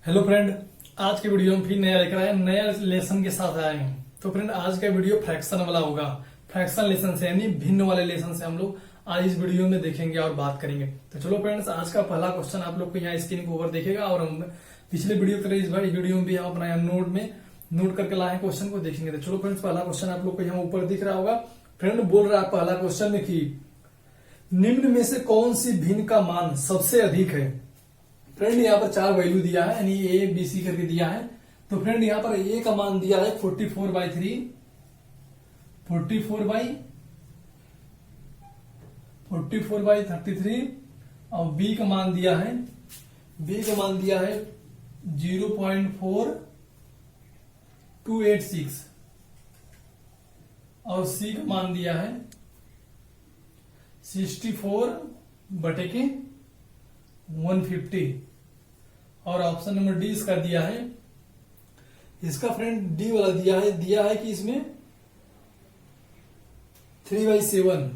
Hello friend, आज के video में फिर नया लेकर आए, नया लेसन के साथ आए हैं। तो फ्रेंड, आज का वीडियो फ्रैक्शन वाला होगा। फ्रैक्शन लेसन से यानी भिन्न वाले लेसन से हम लोग आज इस वीडियो में देखेंगे और बात करेंगे। तो चलो फ्रेंड्स, आज का पहला क्वेश्चन आप लोग को यहाँ स्क्रीन के ऊपर देखेगा और हम पिछले वीडियो की तरह इस वीडियो में भी हम अपना नोट में नोट करके लाए क्वेश्चन को देखेंगे। तो चलो फ्रेंड्स, पहला क्वेश्चन आप लोग को यहाँ ऊपर दिख रहा होगा। फ्रेंड बोल रहा है पहला क्वेश्चन में कि निम्न में से कौन सी भिन्न का मान सबसे अधिक है। फ्रेंड यहाँ पर चार वैल्यू दिया है, यानी ए बी सी करके दिया है। तो फ्रेंड यहाँ पर ए का मान दिया है 44/3, 44/33 और बी का मान दिया है 0.4286 और सी का मान दिया है 64/150 और ऑप्शन नंबर डी इसका दिया है। इसका फ्रेंड डी वाला दिया है कि इसमें 3/7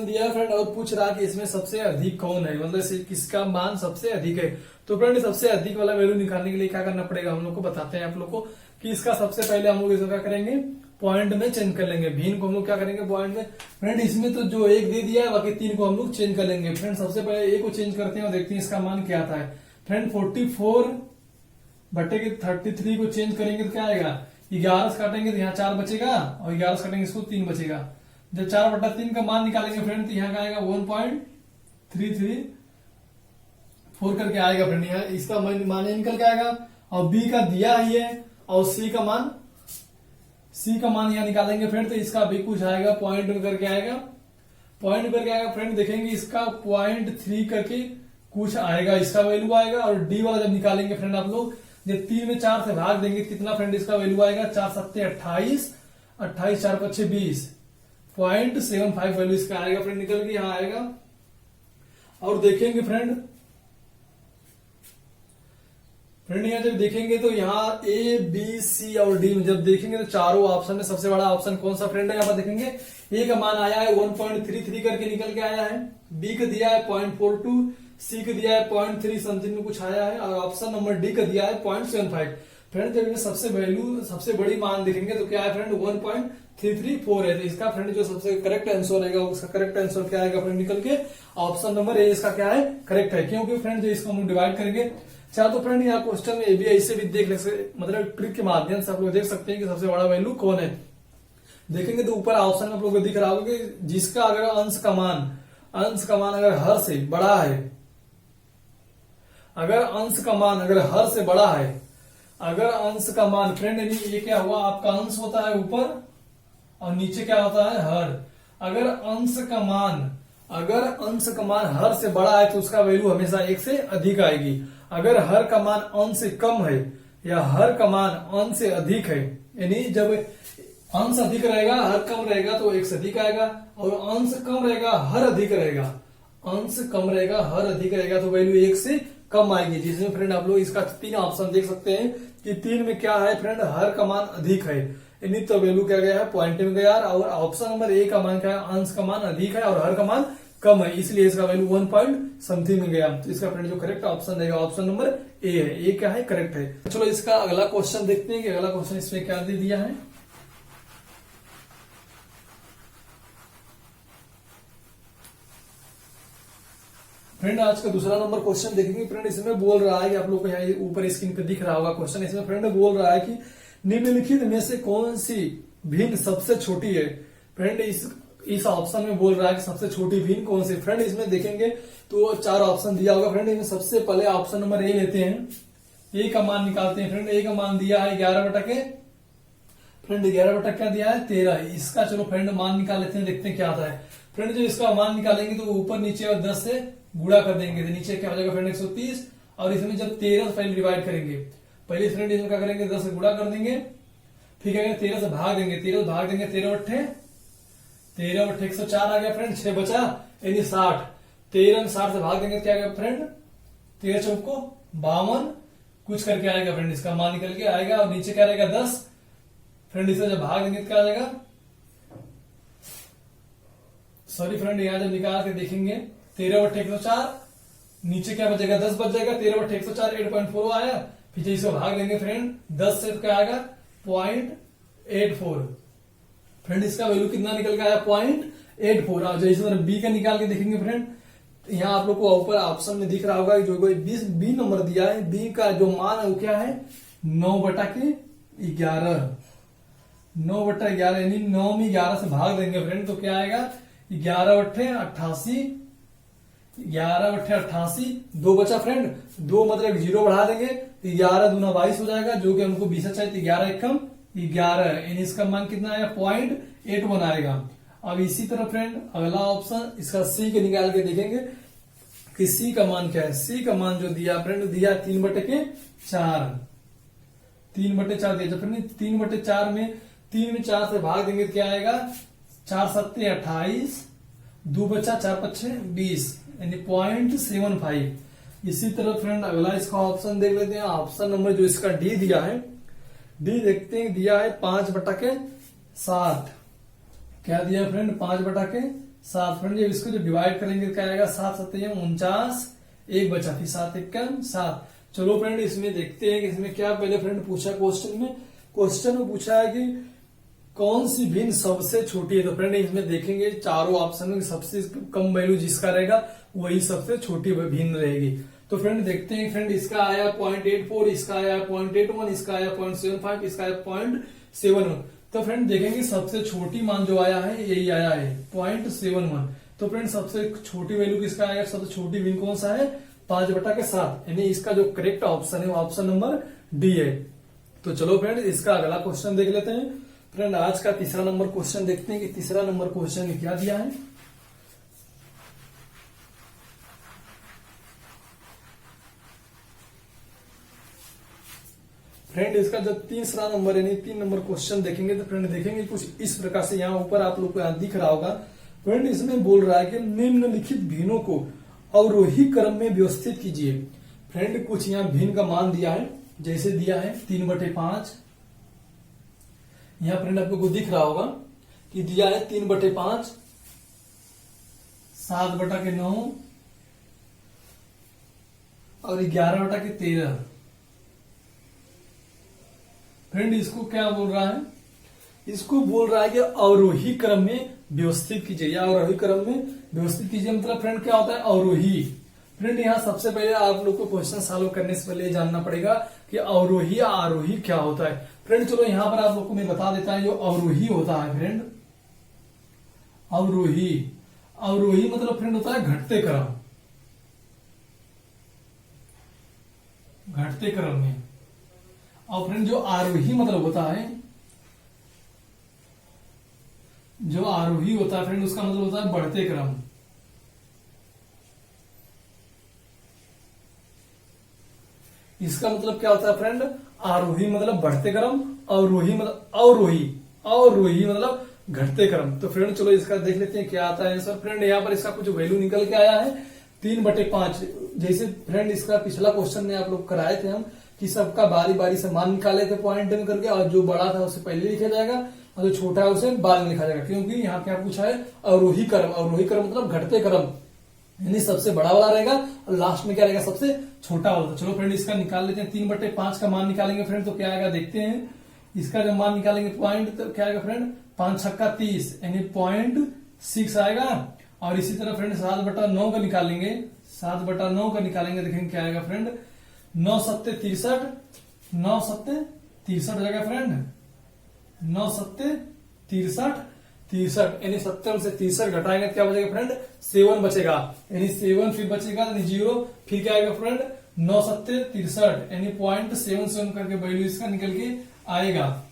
दिया है फ्रेंड, और पूछ रहा है कि इसमें सबसे अधिक कौन है, मतलब किसका मान सबसे अधिक है। तो फ्रेंड सबसे अधिक वाला वैल्यू निकालने के लिए क्या करना पड़ेगा, हम लोग को बताते हैं आप लोग को कि इसका सबसे पहले हम लोग इसको क्या करेंगे, पॉइंट में चेंज कर लेंगे। भिन्न को हम लोग क्या करेंगे, पॉइंट में। फ्रेंड इसमें तो जो एक दे दिया है, बाकी तीन को हम लोग चेंज कर लेंगे। फ्रेंड सबसे पहले एक को चेंज करते हैं और देखते हैं इसका मान क्या आता है। फ्रेंड 44/33 को चेंज करेंगे तो क्या आएगा, 11 से काटेंगे तो यहाँ 4 बचेगा और 11 से काटेंगे इसको 3 बचेगा। जब 4/3 का मान निकालेंगे फ्रेंड तो यहाँ का आएगा 1.334 करके आएगा। फ्रेंड यहाँ इसका मान निकल के आएगा और बी का दिया ही है और सी का मान यहाँ निकालेंगे फ्रेंड तो इसका भी कुछ आएगा, पॉइंट में करके आएगा फ्रेंड। देखेंगे इसका 0.3 करके कुछ आएगा, इसका वैल्यू आएगा। और डी वाला जब निकालेंगे फ्रेंड आप लोग जब 3 में 4 से भाग देंगे कितना फ्रेंड इसका वैल्यू आएगा, 4 7 28, 28 4 5 20, 0.75 वैल्यू इसका आएगा फ्रेंड, निकल के यहाँ आएगा। और देखेंगे फ्रेंड यहाँ जब देखेंगे तो यहाँ ए बी सी और डी में जब देखेंगे तो चारों ऑप्शन में सबसे बड़ा ऑप्शन कौन सा फ्रेंड है, यहाँ पर देखेंगे ए का मान आया है 1.33 करके निकल के आया है, बी का दिया है 0.42, सी का दिया है 0.3 समथिंग में कुछ आया है और ऑप्शन नंबर डी का दिया है 0.75। फ्रेंड जब इनमें सबसे बड़ी मान देखेंगे तो क्या है फ्रेंड 1.334 है। तो इसका फ्रेंड जो सबसे करेक्ट आंसर रहेगा उसका करेक्ट आंसर क्या आएगा फ्रेंड, निकल के ऑप्शन नंबर ए इसका क्या है, करेक्ट है। क्योंकि फ्रेंड जो इसको हम डिवाइड करेंगे चाहे तो फ्रेंड यहाँ क्वेश्चन में भी ऐसे भी देख सकते, मतलब ट्रिक के माध्यम से आप लोग देख सकते हैं कि सबसे बड़ा वैल्यू कौन है। देखेंगे तो ऊपर ऑप्शन में आप लोग को दिख रहा होगा कि जिसका अगर अंश का मान अगर हर से बड़ा है, अगर अंश का मान अगर हर से बड़ा है, अगर अंश का मान फ्रेंड यानी ये क्या हुआ, आपका अंश होता है ऊपर और नीचे क्या होता है हर। अगर अंश का मान हर से बड़ा है तो उसका वैल्यू हमेशा 1 से अधिक आएगी। अगर हर का मान अंश से कम है या हर का मान अंश से अधिक है, यानी जब अंश अधिक रहेगा हर कम रहेगा तो 1 से अधिक आएगा, और अंश कम रहेगा हर अधिक रहेगा, अंश कम रहेगा हर अधिक रहेगा तो वैल्यू 1 से कम आएगी। जिसमें फ्रेंड आप लोग इसका 3 ऑप्शन देख सकते हैं कि 3 में क्या है फ्रेंड, हर का मान अधिक है, यानी तो वैल्यू क्या गया है, पॉइंट में गया। और ऑप्शन नंबर ए का मान क्या है, अंश का मान अधिक है और हर का मान कम है, इसलिए इसका वैल्यू 1 पॉइंट समथिंग में गया। तो इसका फ्रेंड जो करेक्ट ऑप्शन रहेगा ऑप्शन नंबर ए है। ए क्या है, करेक्ट है। चलो इसका अगला क्वेश्चन देखते हैं कि अगला क्वेश्चन इसमें क्या दे दिया है। फ्रेंड आज का दूसरा नंबर क्वेश्चन देखेंगे। फ्रेंड इसमें बोल रहा है कि आप लोग को यहाँ ऊपर स्क्रीन पे दिख रहा होगा क्वेश्चन। इसमें फ्रेंड बोल रहा है कि निम्नलिखित में से कौन सी भिन्न सबसे छोटी है। फ्रेंड इस ऑप्शन में बोल रहा है कि सबसे छोटी भिन्न कौन सी। फ्रेंड इसमें देखेंगे तो 4 ऑप्शन दिया होगा। फ्रेंड इसमें सबसे पहले ऑप्शन नंबर ए लेते हैं, ए का मान निकालते हैं। फ्रेंड ए का मान दिया है 11/के, फ्रेंड 11/ क्या दिया है 13। इसका चलो फ्रेंड मान निकाल लेते हैं, देखते हैं क्या आता है। फ्रेंड जो इसका मान निकालेंगे तो ऊपर नीचे और 10 से गुणा कर देंगे तो नीचे क्या हो जाएगा फ्रेंड 130, और इसमें जब 13 से पहले डिवाइड करेंगे, पहले फ्रेंड इसमें क्या करेंगे 10 से गुणा कर देंगे, फिर क्या करेंगे 13 से भाग देंगे, 13 बट्टे 104 आ गया फ्रेंड, 6 बचा यानी 60। 13 में 60 से भाग देंगे क्या आएगा फ्रेंड, 13 चौको 52 कुछ करके आएगा फ्रेंड, इसका मान निकल के आएगा। और नीचे क्या रहेगा 10 फ्रेंड, इसे जब भाग देंगे तो क्या आ जाएगा, सॉरी फ्रेंड यहाँ जब निकाल के देखेंगे 13/104 नीचे क्या बचेगा 10 बच जाएगा, 13 बटे 104 8.4 आया। फिर इसको भाग देंगे फ्रेंड 10 से, क्या आएगा 0.84। फ्रेंड इसका वैल्यू कितना निकल के आया 0.84। और जैसे बी का निकाल के देखेंगे फ्रेंड, यहाँ आप लोग को ऊपर ऑप्शन में दिख रहा होगा जो बी नंबर दिया है, बी का जो मान है वो क्या है 9/11। 9/11 यानी 9 में 11 से भाग देंगे फ्रेंड तो क्या आएगा 11/88। 11/88 2 बचा फ्रेंड, 2 मतलब 0 बढ़ा देंगे तो 11 दूना 22 हो जाएगा, जो कि हमको 20 चाहिए तो 11 एकम 11 यानी इसका मान कितना आएगा 0.81 आएगा। अब इसी तरह फ्रेंड अगला ऑप्शन इसका सी के निकाल के देखेंगे कि सी का मान क्या है। सी का मान जो दिया फ्रेंड दिया 3/4। 3/4 दिया फ्रेंड, 3/4 में 3 में 4 से भाग देंगे तो क्या आएगा 4 7 28, 2 बचा 4 5 20 यानी 0.75। इसी तरह फ्रेंड अगला इसका ऑप्शन देख लेते हैं। ऑप्शन नंबर जो इसका डी दिया है, डी देखते हैं दिया है 5/7। क्या दिया फ्रेंड 5/7। फ्रेंड जब इसको जो डिवाइड करेंगे क्या आएगा 7 7 49, 1 बचा फिर 7 1 7। चलो फ्रेंड इसमें देखते हैं कि इसमें क्या पहले फ्रेंड पूछा क्वेश्चन में पूछा है कि कौन सी भिन्न सबसे छोटी है। तो फ्रेंड इसमें देखेंगे चारों ऑप्शन में सबसे कम वैल्यू जिसका रहेगा वही सबसे छोटी भिन्न रहेगी। तो फ्रेंड देखते हैं फ्रेंड इसका आया 0.84, इसका आया 0.81, इसका आया 0.75, इसका आया 0.71। तो फ्रेंड देखेंगे सबसे छोटी मान जो आया है यही आया है 0.71। तो फ्रेंड सबसे छोटी वैल्यू किसका आएगा, सबसे छोटी भिन्न कौन सा है 5/7 यानी इसका जो करेक्ट ऑप्शन है वो ऑप्शन नंबर डी है। तो चलो फ्रेंड इसका अगला क्वेश्चन देख लेते हैं। फ्रेंड आज का तीसरा नंबर क्वेश्चन देखते हैं कि तीसरा नंबर क्वेश्चन में क्या दिया है। फ्रेंड इसका जब तीसरा नंबर यानी 3 नंबर क्वेश्चन देखेंगे तो फ्रेंड देखेंगे कुछ इस प्रकार से, यहाँ ऊपर आप लोग को यहाँ दिख रहा होगा। फ्रेंड इसमें बोल रहा है कि निम्नलिखित भिन्नों को अवरोही क्रम में व्यवस्थित कीजिए। फ्रेंड कुछ यहाँ भिन्न का मान दिया है, जैसे दिया है 3/5। यहाँ फ्रेंड आप लोग को दिख रहा होगा कि दिया है 3/5, 7/9 और 11/13। फ्रेंड इसको क्या बोल रहा है, इसको बोल रहा है कि अवरोही क्रम में व्यवस्थित कीजिए या अवरोही क्रम में व्यवस्थित कीजिए। मतलब फ्रेंड क्या होता है अवरोही। फ्रेंड यहाँ सबसे पहले आप लोग को क्वेश्चन सॉल्व करने से पहले जानना पड़ेगा कि अवरोही या आरोही क्या होता है। फ्रेंड चलो यहाँ पर आप लोग को मैं बता देता हूं जो अवरोही होता है। फ्रेंड अवरोही मतलब फ्रेंड होता है घटते क्रम में। और फ्रेंड जो आरोही मतलब होता है, जो आरोही होता है फ्रेंड उसका मतलब होता है बढ़ते क्रम। इसका मतलब क्या होता है फ्रेंड आरोही मतलब बढ़ते क्रम, अवरोही मतलब अवरोही मतलब घटते क्रम। तो फ्रेंड चलो इसका देख लेते हैं क्या आता है आंसर। फ्रेंड यहाँ पर इसका कुछ वैल्यू निकल के आया है 3/5। जैसे फ्रेंड इसका पिछला क्वेश्चन में आप लोग कराए थे हम कि सबका बारी बारी से मान निकाले थे पॉइंट में करके, और जो बड़ा था उसे पहले लिखा जाएगा और जो छोटा है उसे बाद में लिखा जाएगा। क्योंकि यहाँ क्या पूछा है अवरोही क्रम। अवरोही क्रम मतलब घटते क्रम, यानी सबसे बड़ा वाला रहेगा और लास्ट में क्या रहेगा सबसे छोटा वाला। चलो फ्रेंड इसका निकाल लेते हैं। 3/5 का मान निकालेंगे फ्रेंड तो क्या आएगा देखते हैं। इसका जब मान निकालेंगे पॉइंट तो क्या आएगा फ्रेंड 5 छक्का 30 यानी 0.6 आएगा। और इसी तरह फ्रेंड 7/9 का निकालेंगे, 7/9 का निकालेंगे देखेंगे क्या आएगा फ्रेंड 9 7 63, 9 7 63 हो जाएगा फ्रेंड। 9 7 63 यानी 70 से 63 घटाएंगे क्या बचेगा फ्रेंड 7 बचेगा, यानी 7 फिर बचेगा यानी 0, फिर क्या आएगा फ्रेंड 9 7 63 यानी 0.77 करके वैल्यू इसका निकल के आएगा।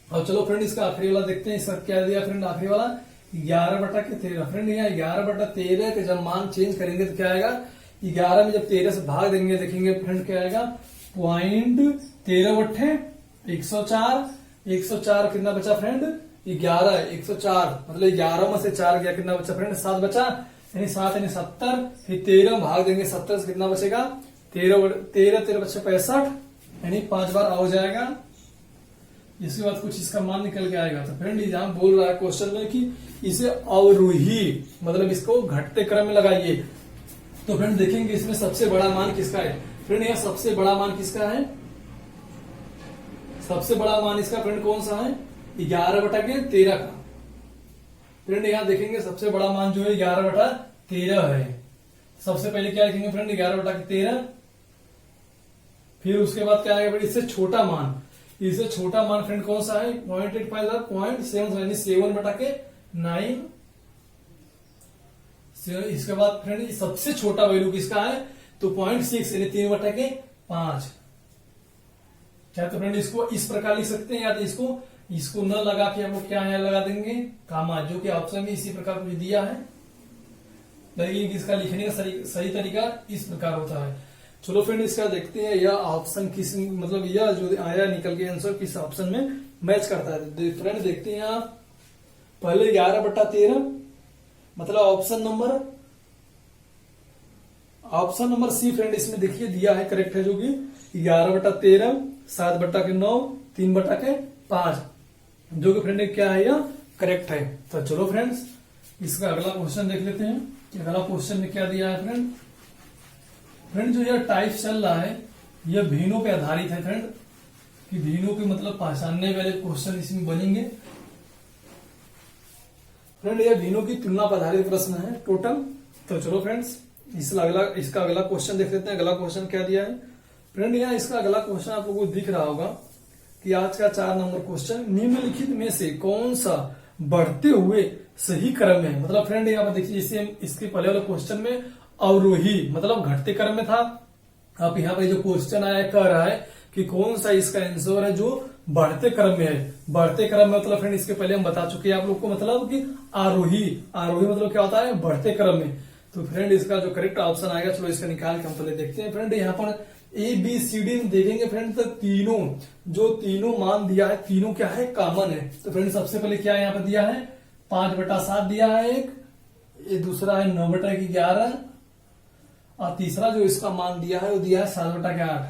और चलो फ्रेंड इसका आखिरी वाला देखते हैं। इसका क्या दिया फ्रेंड आखिरी वाला 11/13। फ्रेंड यहाँ 11/13 के जब मान चेंज करेंगे तो क्या आएगा 11 में जब 13 से भाग देंगे देखेंगे फ्रेंड क्या आएगा 0.13/104। 104 कितना बचा फ्रेंड 11, 104 मतलब 11 में से 4 गया कितना बचा फ्रेंड 7 बचा, यानी 7 यानी 70। फिर 13 में भाग देंगे 70 से कितना बचेगा 13 बचे 65 यानी 5 बार हो जाएगा। इसके बाद कुछ इसका मान निकल के आएगा। तो फ्रेंड यहाँ बोल रहा है क्वेश्चन में कि इसे अवरोही मतलब इसको घटते क्रम में लगाइए। तो फ्रेंड देखेंगे इसमें सबसे बड़ा मान किसका है। फ्रेंड यहाँ सबसे बड़ा मान किसका है, सबसे बड़ा मान इसका फ्रेंड कौन सा है, 11/13 का। फ्रेंड यहाँ देखेंगे सबसे बड़ा मान जो है 11/13 है। सबसे पहले क्या लिखेंगे फ्रेंड 11/13, फिर उसके बाद क्या आएगा फ्रेंड इससे छोटा मान, इससे छोटा मान फ्रेंड कौन सा है 0.85 0.7 यानी 7/9। इसके बाद फ्रेंड सबसे छोटा वैल्यू किसका है तो 0.6 यानी 3/5। क्या तो फ्रेंड इसको इस प्रकार लिख सकते हैं, या तो इसको न लगा के हम लोग क्या यहाँ लगा देंगे कामा, जो कि ऑप्शन में इसी प्रकार कुछ दिया है। लेकिन इसका लिखने का सही तरीका इस प्रकार होता है। चलो फ्रेंड इसका देखते हैं यह ऑप्शन किस मतलब यह जो आया निकल के आंसर किस ऑप्शन में मैच करता है। फ्रेंड देखते हैं आप पहले 11/13 मतलब ऑप्शन नंबर सी फ्रेंड इसमें देखिए दिया है करेक्ट है, जो कि 11/13 7/9 3/5, जो कि फ्रेंड क्या है यह करेक्ट है। तो चलो फ्रेंड्स इसका अगला क्वेश्चन देख लेते हैं कि अगला क्वेश्चन में क्या दिया है फ्रेंड। फ्रेंड जो यह टाइप चल रहा है यह भिन्नों पे आधारित है फ्रेंड, कि भिन्नों के मतलब पहचानने वाले क्वेश्चन इसमें बनेंगे। फ्रेंड यह भिन्नों की तुलना पर आधारित प्रश्न है टोटल। तो चलो फ्रेंड्स इसका अगला क्वेश्चन देख लेते हैं। अगला क्वेश्चन क्या दिया है फ्रेंड, यहाँ इसका अगला क्वेश्चन आप लोगों को दिख रहा होगा कि आज का 4 नंबर क्वेश्चन, निम्नलिखित में से कौन सा बढ़ते हुए सही क्रम में, मतलब फ्रेंड यहाँ पर देखिए जैसे इसके पहले वाले क्वेश्चन में अवरोही मतलब घटते क्रम में था। अब यहाँ पे जो क्वेश्चन आया कह रहा है कि कौन सा इसका आंसर है जो बढ़ते क्रम में है। बढ़ते क्रम में मतलब फ्रेंड इसके पहले हम बता चुके हैं आप लोग को, मतलब कि आरोही मतलब क्या होता है बढ़ते क्रम में। तो फ्रेंड इसका जो करेक्ट ऑप्शन आएगा, चलो इसका निकाल के हम पहले देखते हैं। फ्रेंड यहाँ पर ABCD देखेंगे फ्रेंड तो तीनों मान दिया है, तीनों क्या है कॉमन है। तो फ्रेंड सबसे पहले क्या यहाँ पर दिया है 5/7 दिया है एक, ये दूसरा है 9/11 और तीसरा जो इसका मान दिया है वो दिया है 7/8।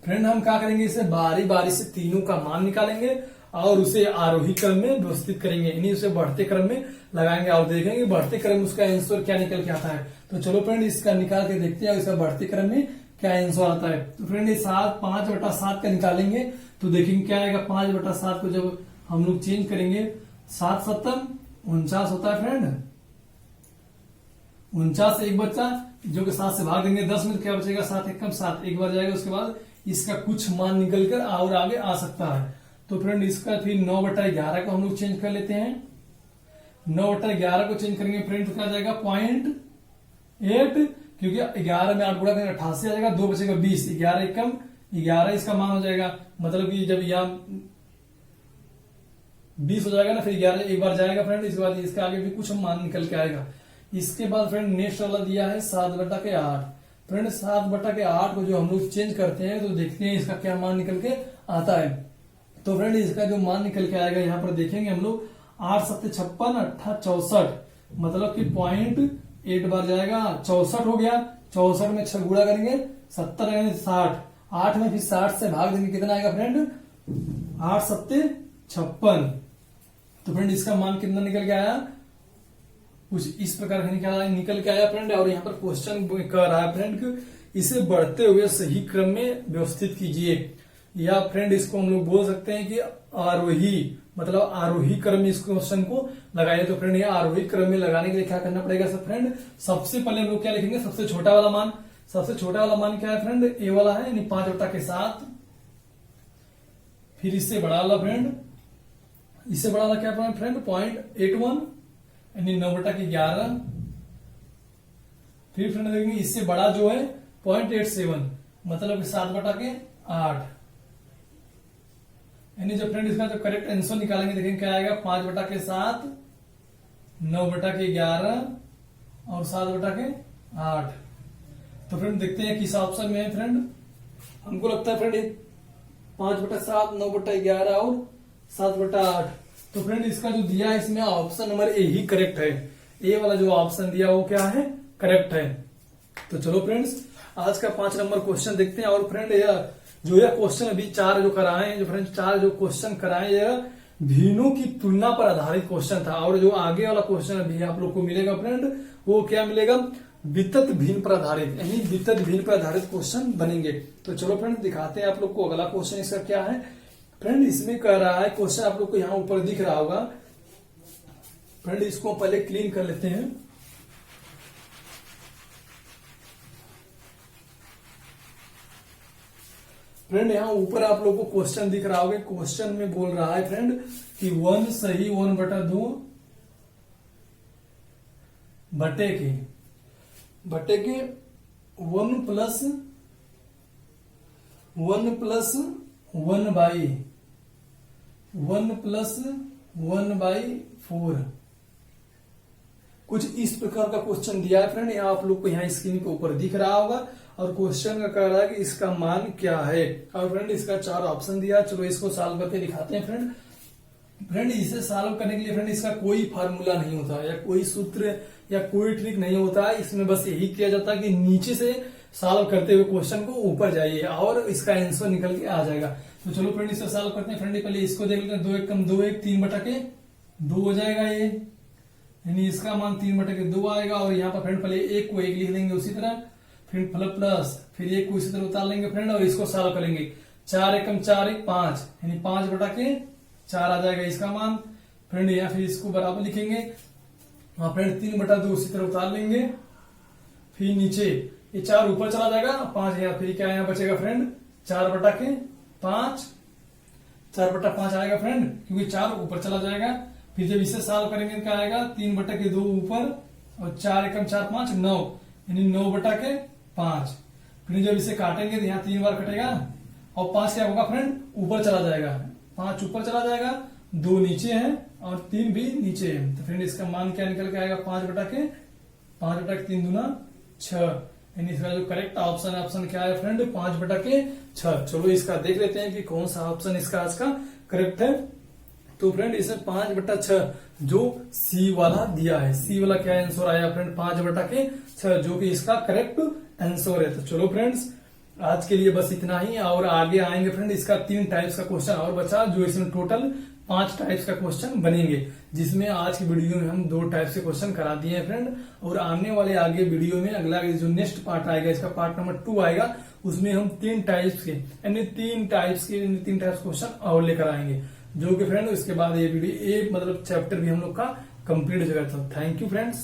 फ्रेंड हम क्या करेंगे इसे बारी बारी से तीनों का मान निकालेंगे और उसे आरोही क्रम में व्यवस्थित करेंगे, यानी उसे बढ़ते क्रम में लगाएंगे और देखेंगे बढ़ते क्रम में उसका आंसर क्या निकल के आता है। तो चलो फ्रेंड इसका निकाल के देखते हैं इसका बढ़ते क्रम में क्या आंसर आता है। तो फ्रेंड ये 5/7 का निकालेंगे तो देखेंगे क्या आएगा। 5/7 को जब हम लोग चेंज करेंगे 7 7 49 होता है फ्रेंड, 49 से एक बच्चा जो कि 7 से भाग देंगे 10 में क्या बचेगा 7 1 7 एक बार जाएगा, उसके बाद इसका कुछ मान निकल कर और आगे आ सकता है। तो फ्रेंड इसका फिर 9/11 को हम लोग चेंज कर लेते हैं। 9/11 को चेंज करेंगे फ्रेंड तो क्या जाएगा 0.8, क्योंकि 11 में 8 गुणा करेंगे 88 आ जाएगा, 2 बचेगा 20, 11 एकम 11 इसका मान हो जाएगा। मतलब कि जब यहाँ 20 हो जाएगा ना फिर 11 एक बार जाएगा फ्रेंड, इसके बाद इसके आगे भी कुछ मान निकल के आएगा। इसके बाद फ्रेंड नेक्स्ट वाला दिया है 7/8। फ्रेंड 7/8 को जो हम लोग चेंज करते हैं तो देखते हैं इसका क्या मान निकल के आता है। तो फ्रेंड इसका जो मान निकल के आएगा यहाँ पर देखेंगे हम लोग 8 7 56 8 64, मतलब कि 0.8 बार जाएगा 64 हो गया। 64 में 6 गुणा करेंगे 70 यानी 60, 8 में फिर 60 से भाग देंगे कितना आएगा फ्रेंड 8 7 56। तो फ्रेंड इसका मान कितना निकल के आया कुछ इस प्रकार का निकल के आया फ्रेंड। और यहाँ पर क्वेश्चन कर रहा है फ्रेंड कि इसे बढ़ते हुए सही क्रम में व्यवस्थित कीजिए, या फ्रेंड इसको हम लोग बोल सकते हैं कि आरोही मतलब आरोही क्रम में इस क्वेश्चन को लगाइए। तो फ्रेंड ये आरोही क्रम में लगाने के लिए क्या करना पड़ेगा सब फ्रेंड, सबसे पहले हम लोग क्या लिखेंगे सबसे छोटा वाला मान। सबसे छोटा वाला मान क्या है फ्रेंड ए वाला है यानी 5/7, फिर इससे बड़ा वाला फ्रेंड, इससे बड़ा वाला क्या फ्रेंड 0.81 यानी 9/11, फिर फ्रेंड देखेंगे इससे बड़ा जो है 0.87 मतलब 7/8, यानी जब फ्रेंड इसका जो करेक्ट आंसर निकालेंगे देखेंगे क्या आएगा 5/7 9/11 और 7/8। तो फ्रेंड देखते हैं किस ऑप्शन में है फ्रेंड, हमको लगता है फ्रेंड 5/7 9/11 और 7/8। तो फ्रेंड इसका जो दिया है इसमें option number A he correct है, ए वाला जो ऑप्शन दिया वो क्या है करेक्ट है। तो चलो फ्रेंड्स आज का 5 नंबर क्वेश्चन देखते हैं। और फ्रेंड यह क्वेश्चन अभी 4 जो कराए हैं, जो फ्रेंड 4 जो क्वेश्चन कराए यह भिन्नों की तुलना पर आधारित क्वेश्चन था। और जो आगे वाला क्वेश्चन अभी आप लोग को मिलेगा फ्रेंड वो क्या मिलेगा वितत भिन्न पर आधारित, यानी वितत भिन्न पर आधारित क्वेश्चन बनेंगे। तो चलो फ्रेंड दिखाते हैं आप लोग को अगला क्वेश्चन इसका क्या है। फ्रेंड इसमें कह रहा है क्वेश्चन आप लोग को यहाँ ऊपर दिख रहा होगा। फ्रेंड इसको पहले क्लीन कर लेते हैं। फ्रेंड यहाँ ऊपर आप लोग को क्वेश्चन दिख रहा होगा। क्वेश्चन में बोल रहा है फ्रेंड कि 1 सही 1/2 बटे के 1 प्लस 1/4 कुछ इस प्रकार का क्वेश्चन दिया है। फ्रेंड यहाँ आप लोग को यहाँ स्क्रीन पे ऊपर दिख रहा होगा और क्वेश्चन का कह रहा है कि इसका मान क्या है। और फ्रेंड इसका 4 ऑप्शन दिया, चलो इसको सॉल्व करके दिखाते हैं। फ्रेंड इसे सॉल्व करने के लिए फ्रेंड इसका कोई फार्मूला नहीं होता या कोई सूत्र या कोई ट्रिक नहीं होता है। इसमें बस यही किया जाता है कि नीचे से सॉल्व करते हुए क्वेश्चन को ऊपर जाइए और इसका आंसर निकल के आ जाएगा। तो चलो फ्रेंड इसे सॉल्व करते हैं। फ्रेंड पहले इसको देख लेते हैं। 2 1 कम 2 1 3/2 हो जाएगा ये, यानी इसका मान 3/2 आएगा। और यहाँ पर फ्रेंड पहले 1 को 1 लिख देंगे उसी तरह, फिर प्लस फिर 1 को इसी तरह उतार लेंगे फ्रेंड और इसको सॉल्व करेंगे। 4 1 कम 4 1 5, यानी 5/4 आ जाएगा इसका मान। फ्रेंड यहाँ फिर इसको बराबर लिखेंगे और फ्रेंड 3/2 उसी तरह उतार लेंगे। फिर नीचे ये 4 ऊपर चला जाएगा, 5 यहाँ, फिर क्या यहाँ बचेगा फ्रेंड 4/5, 4/5 आएगा फ्रेंड, क्योंकि 4 ऊपर चला जाएगा। फिर जब इसे सॉल्व करेंगे क्या आएगा 3/2 ऊपर और 4 1 5 9, यानी 9/5। फिर जब इसे काटेंगे तो यहाँ 3 बार कटेगा और 5 क्या होगा फ्रेंड ऊपर चला जाएगा, 5 ऊपर चला जाएगा, 2 नीचे है और 3 भी नीचे है। तो फ्रेंड इसका मान क्या निकल के आएगा 5/3 दूना 6, यानी इसका जो करेक्ट ऑप्शन है, ऑप्शन क्या है फ्रेंड 5/6। चलो इसका देख लेते हैं कि कौन सा ऑप्शन इसका आज का करेक्ट है। तो फ्रेंड इसमें 5/6 जो सी वाला दिया है, सी वाला क्या आंसर आया फ्रेंड 5/6, जो कि इसका करेक्ट आंसर है। तो चलो फ्रेंड्स आज के लिए बस इतना ही, और आगे आएंगे फ्रेंड इसका 3 टाइप्स का क्वेश्चन और बचा, जो इसमें टोटल 5 टाइप्स का क्वेश्चन बनेंगे, जिसमें आज की वीडियो में हम 2 टाइप्स के क्वेश्चन करा दिए हैं फ्रेंड। और आने वाले आगे वीडियो में अगला जो नेक्स्ट पार्ट आएगा, इसका पार्ट नंबर 2 आएगा, उसमें हम 3 टाइप्स के यानी 3 टाइप्स क्वेश्चन और लेकर आएंगे, जो कि फ्रेंड उसके बाद ये वीडियो मतलब चैप्टर भी हम लोग का कंप्लीट हो जाएगा। Thank you friends.